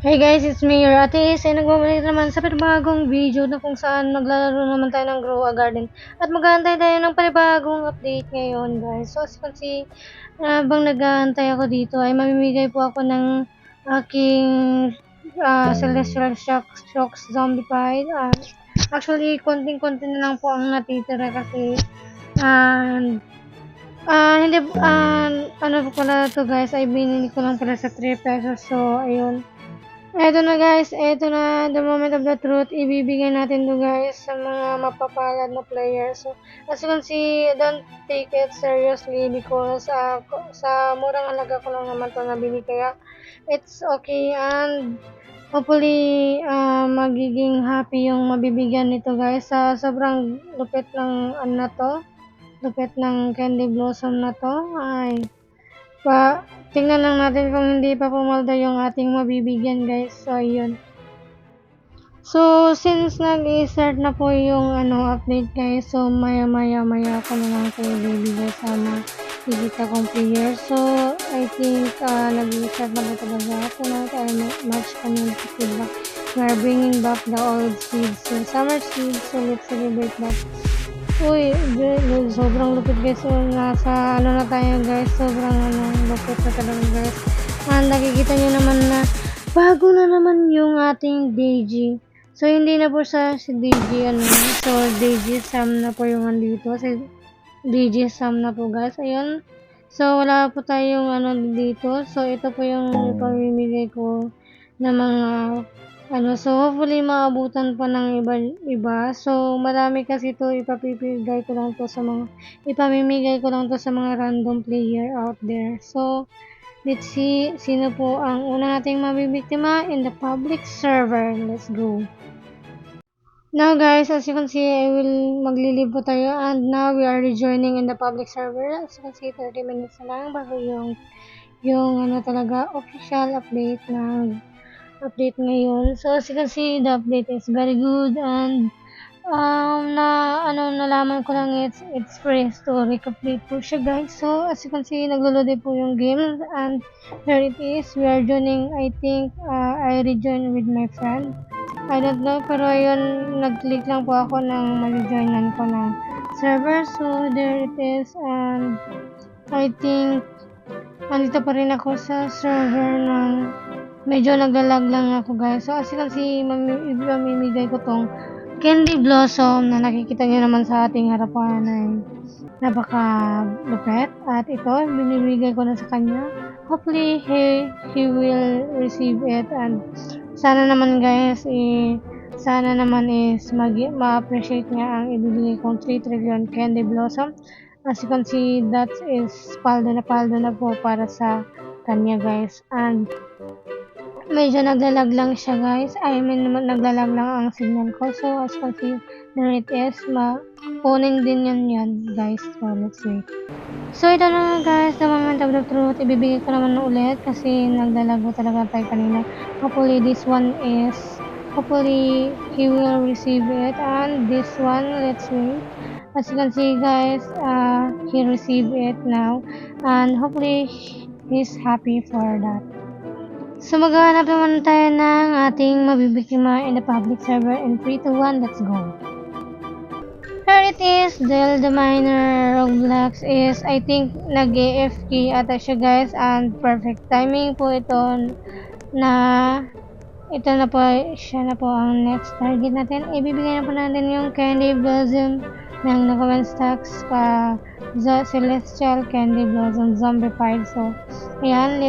Hey guys, it's me, your Atis, ay nagbabalik naman sa panibagong video na kung saan maglalaro naman tayo ng Grow a Garden at mag-aantay tayo ng panibagong update ngayon guys. So as you can see, habang nag-aantay ako dito ay mamimigay po ako ng aking Celestial Shocks Zombified. Actually, konting-konti na lang po ang natitira kasi hindi, ano po pala to guys, ay binili ko lang pala sa 3 pesos. So, ayun. Eto na guys, eto na, the moment of the truth, ibibigay natin to guys sa mga mapapalad na players. So, as you can see, don't take it seriously because sa murang halaga ko lang naman to nabili, kaya it's okay, and hopefully magiging happy yung mabibigyan nito guys sa sobrang lupit ng ano na to, lupit ng Candy Blossom na to. Ay, tingnan lang natin kung hindi pa pumalda yung ating mabibigyan guys. So ayun. So since nag-i-start na po yung update guys, so maya ako na lang kayo bibigay sa nakikita kong player. So I think nag-i-start na po talaga. Tonight ay March community feedback. We are bringing back the old seeds, so summer seeds, so let's celebrate that. Uy, sobrang lupit guys. So, nasa na tayo guys. Sobrang lupit na talaga guys. Nakikita nyo naman na bago na naman yung ating DG. So, hindi na po sa si DG So, DG Sam na po yung andito. Si DG Sam na po guys. Ayun. So, wala po tayong dito. So, ito po yung pamimigay ko na mga so hopefully maabutan pa ng iba. So marami kasi ito, ipamimigay ko lang to sa mga random player out there. So let's see sino po ang una nating mabibiktima in the public server. Let's go. Now guys, as you can see, I will maglilive po tayo, and now we are rejoining in the public server. As you can see, 30 minutes na lang bago yung talaga official update ng update ngayon. So as you can see, the update is very good, and nalaman ko lang it's prehistoric update po siya guys. So as you can see, naglo-load po yung game, and here it is. We are joining, I think I rejoin with my friend. I don't know, pero ayun, nag-click lang po ako ng ma-joinan ko ng server. So there it is, and I think andito pa rin ako sa server ng medyo naglalag lang ako guys. So as you can see, mamimigay ko tong Candy Blossom na nakikita niyo naman sa ating harapan ay napaka lupet, at ito binibigay ko na sa kanya. Hopefully he will receive it, and sana naman guys sana naman is ma-appreciate niya ang ibibigay kong 3 trillion Candy Blossom. As you can see, that is paldo na po para sa kanya guys, and medyo naglalag lang siya guys. I mean, naglalag lang ang signal ko. So as you can see, there it is. Kunin din yan guys. So let's wait. So ito na guys, the moment of the truth. Ibibigay ko naman ulit kasi naglalag talaga tayo kanina. Hopefully he will receive it, and this one, let's wait. As you can see guys, he received it now, and hopefully he's happy for that. So maghahanap naman tayo ng ating mabibiktima in the public server in 3, 2, 1, let's go. Here it is, Del the Miner Roblox is, I think nag-AFK ata siya guys, and perfect timing po ito na siya na po ang next target natin. Ibibigay na po natin yung Candy Blossom ng Nakawan Stacks Celestial Candy Blossom Zombified. So ayan,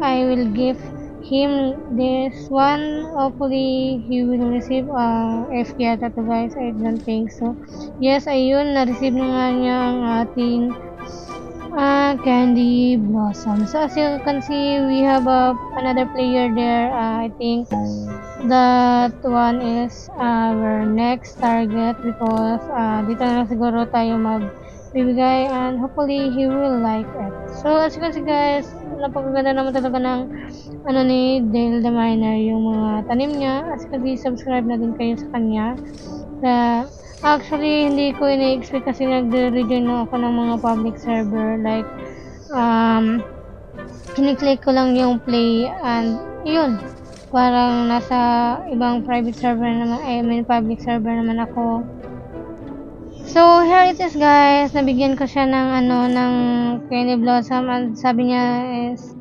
I will give him this one. Hopefully he will receive FK ata to guys. I don't think so. Yes, ayun, na-receive na nga niya ang ating Candy Blossom. So as you can see, we have another player there. I think that one is our next target because dito na siguro tayo magbibigay, and hopefully he will like it. So as you can see guys, napakaganda naman talaga ng ni Dale the Miner, yung mga tanim niya. As you can see, subscribe na din kayo sa kanya. Actually, hindi ko ini-expect kasi nag-rejoin na ako ng mga public server. Like, kiniklik ko lang yung play, and yun, parang nasa ibang private server naman, I mean public server naman ako. So, here it is guys, nabigyan ko siya ng ng candy blossom and sabi niya is,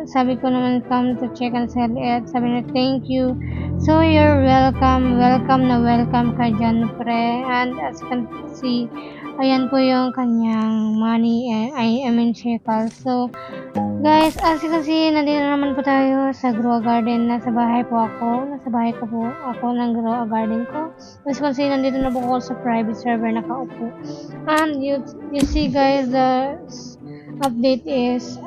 sabi ko naman come to check and sell it, sabi niya thank you. So, you're welcome, welcome na welcome ka dyan pre, and as you can see, ayan po yung kanyang money, I mean shekel. So, guys, as you can see, nandito naman po tayo sa Grow a Garden. Nasa bahay ko po ako ng Grow a Garden ko. As you can see, nandito na po ako sa private server nakaupo. And you see guys, the update is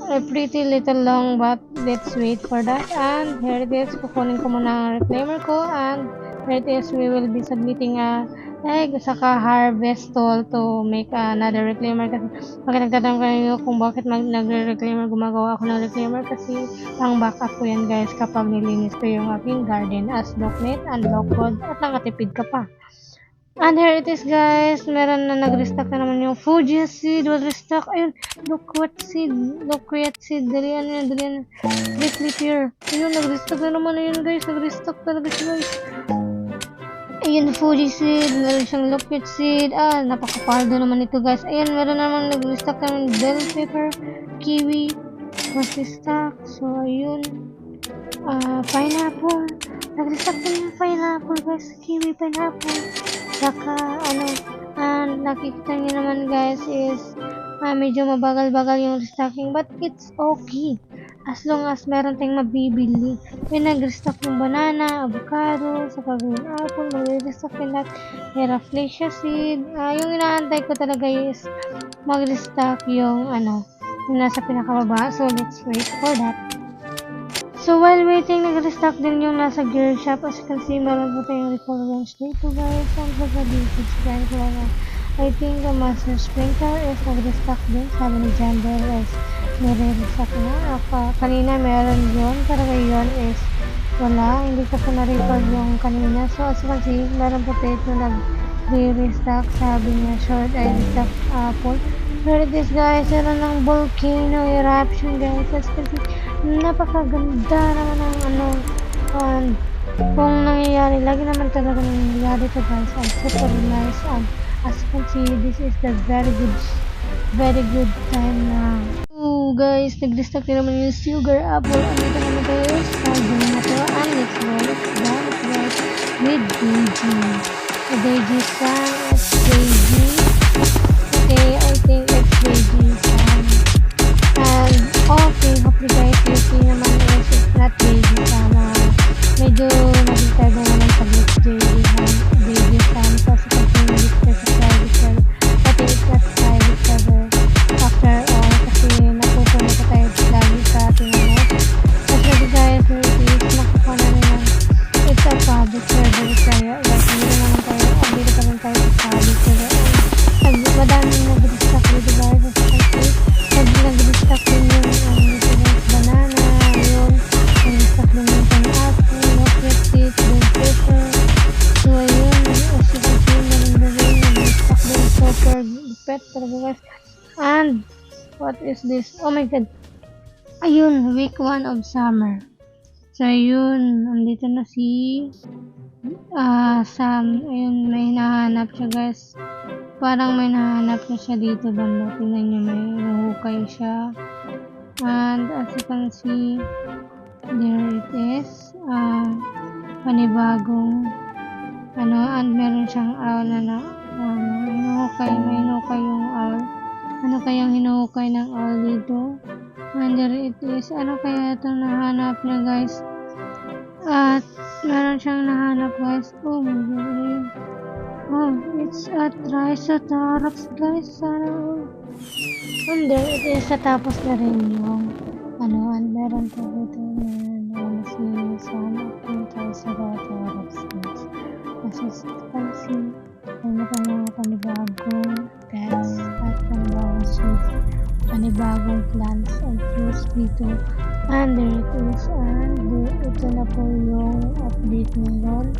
a pretty little long, but let's wait for that. And here it is, kukunin ko muna ang reclaimer ko, and here it is, we will be submitting a saka harvest tool to make another reclaimer. Kasi bakit nagtatanong kayo kung bakit nagre-reclaimer, gumagawa ako ng reclaimer kasi pang backup ko yan guys kapag nilinis ko yung aking garden as locknet and lockwood at nakatipid ka pa. And here it is guys, meron na nag-restock na naman yung Fuji seed, was restock, ayun, loquat seed, dalian, Little here, ayun, nag-restock na naman, ayun guys, nag-restock talaga siya guys. Ayun, Fuji seed, meron siyang loquat seed, napakapaldo naman ito guys. Ayun, meron naman nag-restock ng bell pepper, kiwi, was restock, so ayun, pineapple, nag-restock din yung pineapple guys, kiwi, pineapple. Saka nakikita niyo naman guys is medyo mabagal-bagal yung restocking, but it's okay as long as meron tayong mabibili. Yung nag-restock yung banana, avocado, saka green apple, mag-restock yung lahat, Heraflacia seed. Yung inaantay ko talaga is mag-restock yung yung nasa pinakababa, so let's wait for that. So while waiting, nag-restock din yung nasa gear shop. As you can see, meron po tayong recall wrench dito guys. Ang pagka-basic spring ko na. I think the master sprinkler is nag-restock din. Sabi ni Jandel is nire-restock na. Kanina meron yun, pero ngayon is wala. Hindi ko po na-record yung kanina. So as you can see, meron po dito nag-restock. Sabi niya short ay restock apple. Here it is guys, meron ng volcano eruption guys. As you can see, napakaganda naman ng kung nangyayari, lagi naman talaga nangyayari ito guys, and super nice, and as you can see, this is the very good time now. So guys, nag-restock din naman yung sugar apple, and ito naman tayo, saldo na to, and let's go guys, with Daisy Sang, it's Daisy, okay, I think it's Daisy Sang, and okay, hopefully guys, you see naman is it's not Daisy Sang, medyo nag-record na naman sa Daisy Sang, so as you can see, nag-record sa private server, but it's not private server after all, kasi natutunan ko tayo lagi sa ating as you guys, nakuha na rin it's a public server tayo, guys, hindi naman tayo, update pa rin tayo sa public server, and madaming nag-restock dito guys, as you can see, nag-restock din yung banana, yun, nag-restock din yung pineapple, loquat seed, bell pepper, so ayun, as you can see, nag-restock din super pet talaga guys, and what is this, oh my god, ayun, week 1 of summer, so ayun, nandito na si Sam, ayun, may hinahanap siya guys, parang may nahanap na siya dito banda, tingnan nyo, may hukay siya, and as you can see, there it is, panibagong and meron siyang owl na may hinukay yung owl, ano kayang hinukay ng owl dito, and there it is, ano kaya itong nahanap niya guys, at meron siyang nahanap guys, oh my god, oh, it's a Triceratops guys, sana and there it is, tapos na rin yung and meron po dito na si sana yung Triceratops guys, as you can see, meron mga panibagong pets at panibagong seeds, panibagong plants and fruits dito, and there it is, and ito na po yung update ngayon.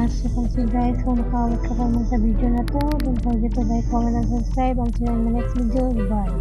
So kung see guys, kung nakawat ka pa sa video na to, don't forget to like, comment, and subscribe. Until the next video, bye!